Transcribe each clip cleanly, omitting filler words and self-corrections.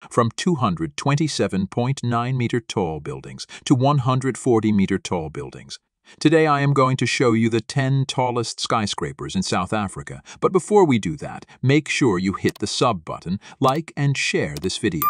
from 227.9-meter tall buildings to 140-meter tall buildings. Today I am going to show you the 10 tallest skyscrapers in South Africa, but before we do that, make sure you hit the sub button, like and share this video.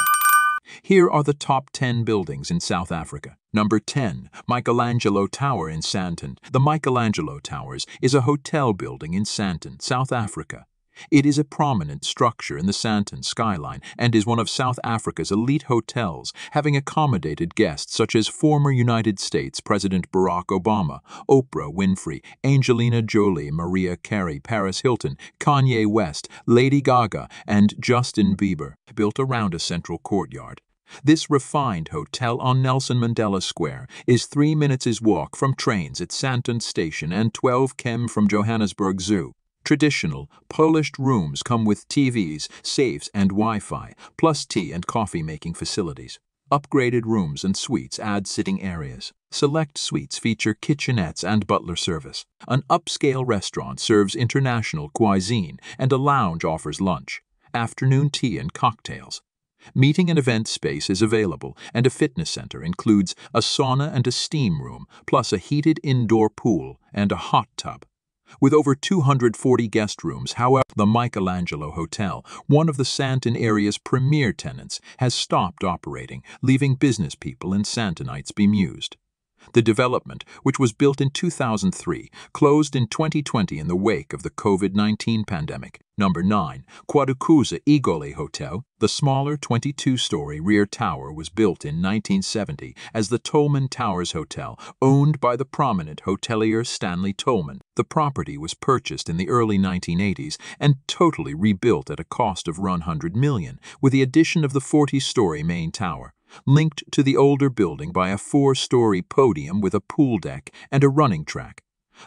Here are the top 10 buildings in South Africa. Number 10, Michelangelo Tower in Sandton. The Michelangelo Towers is a hotel building in Sandton, South Africa. It is a prominent structure in the Sandton skyline and is one of South Africa's elite hotels, having accommodated guests such as former United States President Barack Obama, Oprah Winfrey, Angelina Jolie, Mariah Carey, Paris Hilton, Kanye West, Lady Gaga, and Justin Bieber, built around a central courtyard. This refined hotel on Nelson Mandela Square is 3 minutes' walk from trains at Sandton Station and 12 km from Johannesburg Zoo. Traditional, polished rooms come with TVs, safes, and Wi-Fi, plus tea and coffee-making facilities. Upgraded rooms and suites add sitting areas. Select suites feature kitchenettes and butler service. An upscale restaurant serves international cuisine, and a lounge offers lunch, afternoon tea, and cocktails. Meeting and event space is available, and a fitness center includes a sauna and a steam room, plus a heated indoor pool and a hot tub. With over 240 guest rooms, however, the Michelangelo Hotel, one of the Sandton area's premier tenants, has stopped operating, leaving business people and Sandtonites bemused. The development, which was built in 2003, closed in 2020 in the wake of the COVID-19 pandemic. Number 9, Kwadukuza Igoli Hotel. The smaller 22-story rear tower was built in 1970 as the Tolman Towers Hotel, owned by the prominent hotelier Stanley Tolman. The property was purchased in the early 1980s and totally rebuilt at a cost of around $100 million, with the addition of the 40-story main tower, linked to the older building by a 4-story podium with a pool deck and a running track.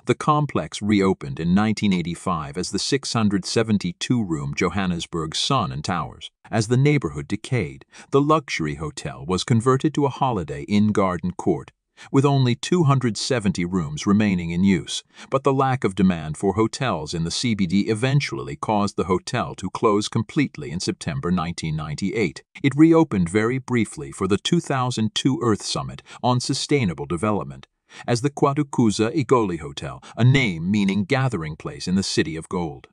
The complex reopened in 1985 as the 672-room Johannesburg Sun and Towers. As the neighborhood decayed, the luxury hotel was converted to a Holiday Inn Garden Court, with only 270 rooms remaining in use, but the lack of demand for hotels in the CBD eventually caused the hotel to close completely in September 1998. It reopened very briefly for the 2002 Earth Summit on Sustainable Development as the Kwadukuza Igoli Hotel, a name meaning gathering place in the City of Gold.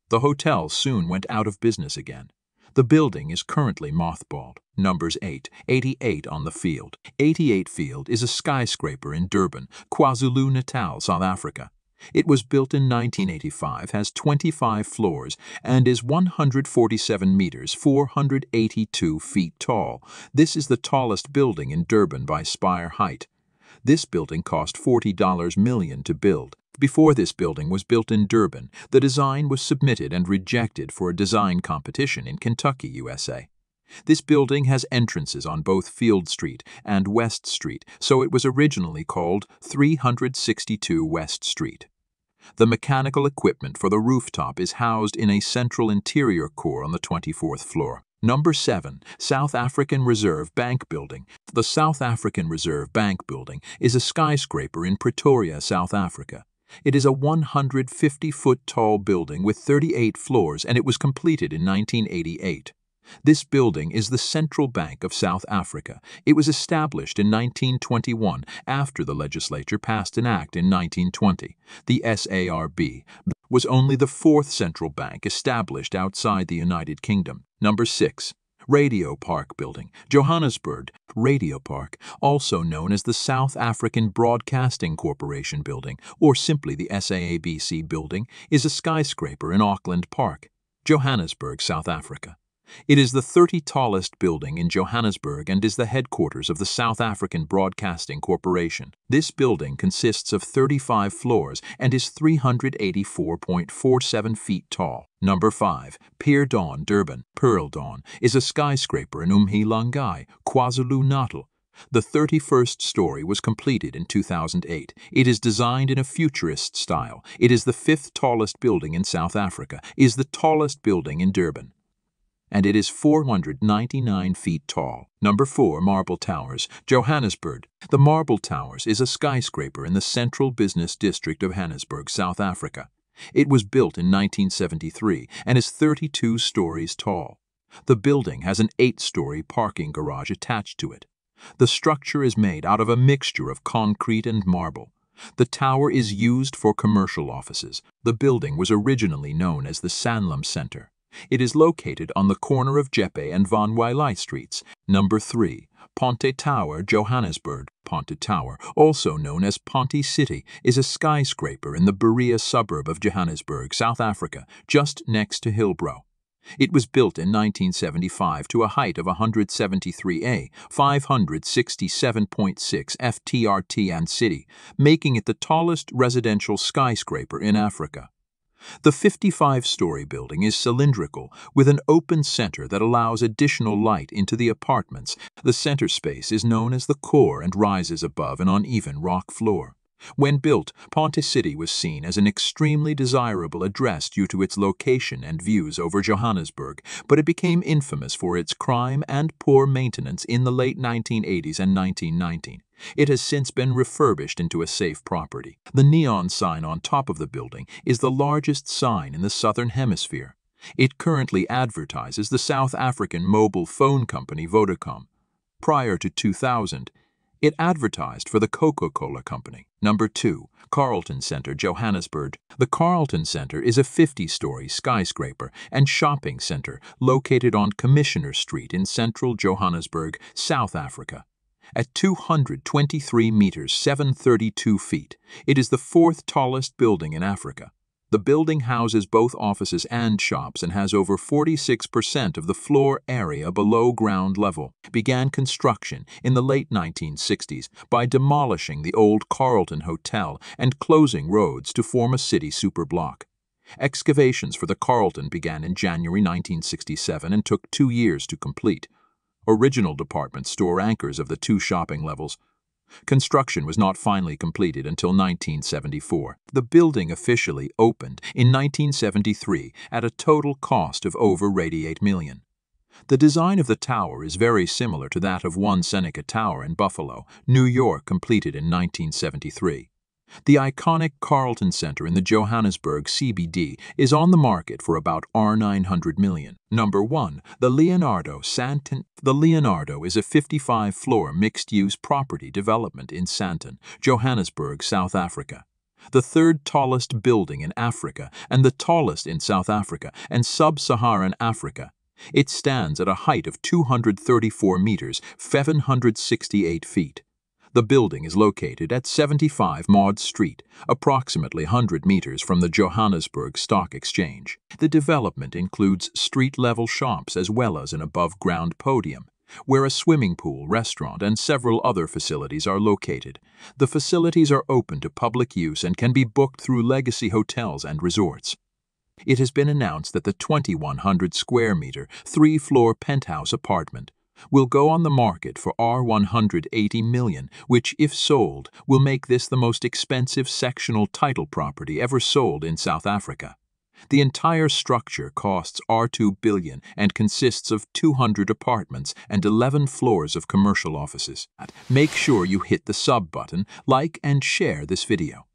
The hotel soon went out of business again. The building is currently mothballed. Numbers 8, 88 on the Field. 88 Field is a skyscraper in Durban, KwaZulu-Natal, South Africa. It was built in 1985, has 25 floors, and is 147 meters, 482 feet tall. This is the tallest building in Durban by spire height. This building cost $40 million to build. Before this building was built in Durban, the design was submitted and rejected for a design competition in Kentucky, USA. This building has entrances on both Field Street and West Street, so it was originally called 362 West Street. The mechanical equipment for the rooftop is housed in a central interior core on the 24th floor. Number 7, South African Reserve Bank Building. The South African Reserve Bank Building is a skyscraper in Pretoria, South Africa. It is a 150-foot tall building with 38 floors, and it was completed in 1988. This building is the Central Bank of South Africa. It was established in 1921 after the legislature passed an act in 1920. The SARB was only the 4th central bank established outside the United Kingdom. Number 6. Radio Park Building, Johannesburg. Radio Park, also known as the South African Broadcasting Corporation Building, or simply the SAABC Building, is a skyscraper in Auckland Park, Johannesburg, South Africa. It is the 30th tallest building in Johannesburg and is the headquarters of the South African Broadcasting Corporation. This building consists of 35 floors and is 384.47 feet tall. Number 5. Pearl Dawn, Durban. Pearl Dawn is a skyscraper in Umhlanga, KwaZulu-Natal. The 31st story was completed in 2008. It is designed in a futurist style. It is the 5th tallest building in South Africa, is the tallest building in Durban, and it is 499 feet tall. Number 4. Marble Towers, Johannesburg. The Marble Towers is a skyscraper in the central business district of Johannesburg, South Africa. It was built in 1973 and is 32 stories tall. The building has an 8-story parking garage attached to it. The structure is made out of a mixture of concrete and marble. The tower is used for commercial offices. The building was originally known as the Sanlam Center. It is located on the corner of Jeppe and Van Wyli Streets. Number 3. Ponte Tower, Johannesburg. Ponte Tower, also known as Ponte City, is a skyscraper in the Berea suburb of Johannesburg, South Africa, just next to Hillbrow. It was built in 1975 to a height of 173 567.6 ftrt and city, making it the tallest residential skyscraper in Africa. The 55-story building is cylindrical, with an open center that allows additional light into the apartments. The center space is known as the core and rises above an uneven rock floor. When built, Ponte City was seen as an extremely desirable address due to its location and views over Johannesburg, but it became infamous for its crime and poor maintenance in the late 1980s and 1990s. It has since been refurbished into a safe property. The neon sign on top of the building is the largest sign in the Southern Hemisphere. It currently advertises the South African mobile phone company Vodacom. Prior to 2000, it advertised for the Coca-Cola Company. Number 2. Carlton Centre, Johannesburg. The Carlton Centre is a 50-story skyscraper and shopping centre located on Commissioner Street in central Johannesburg, South Africa. At 223 meters, 732 feet, it is the 4th tallest building in Africa. The building houses both offices and shops and has over 46% of the floor area below ground level. Began construction in the late 1960s by demolishing the old Carlton Hotel and closing roads to form a city superblock. Excavations for the Carlton began in January 1967 and took 2 years to complete. Original department store anchors of the 2 shopping levels. Construction was not finally completed until 1974. The building officially opened in 1973 at a total cost of over $88 million. The design of the tower is very similar to that of One Seneca Tower in Buffalo, New York, completed in 1973. The iconic Carlton Center in the Johannesburg CBD is on the market for about R$900 million. Number 1. The Leonardo Sandton. The Leonardo is a 55-floor mixed-use property development in Sandton, Johannesburg, South Africa. The 3rd tallest building in Africa and the tallest in South Africa and Sub-Saharan Africa. It stands at a height of 234 meters, 768 feet. The building is located at 75 Maud Street, approximately 100 meters from the Johannesburg Stock Exchange. The development includes street-level shops as well as an above-ground podium, where a swimming pool, restaurant, and several other facilities are located. The facilities are open to public use and can be booked through legacy hotels and resorts. It has been announced that the 2,100 square meter, 3-floor penthouse apartment will go on the market for R$180 million, which, if sold, will make this the most expensive sectional title property ever sold in South Africa. The entire structure costs R$2 billion and consists of 200 apartments and 11 floors of commercial offices. Make sure you hit the sub button, like and share this video.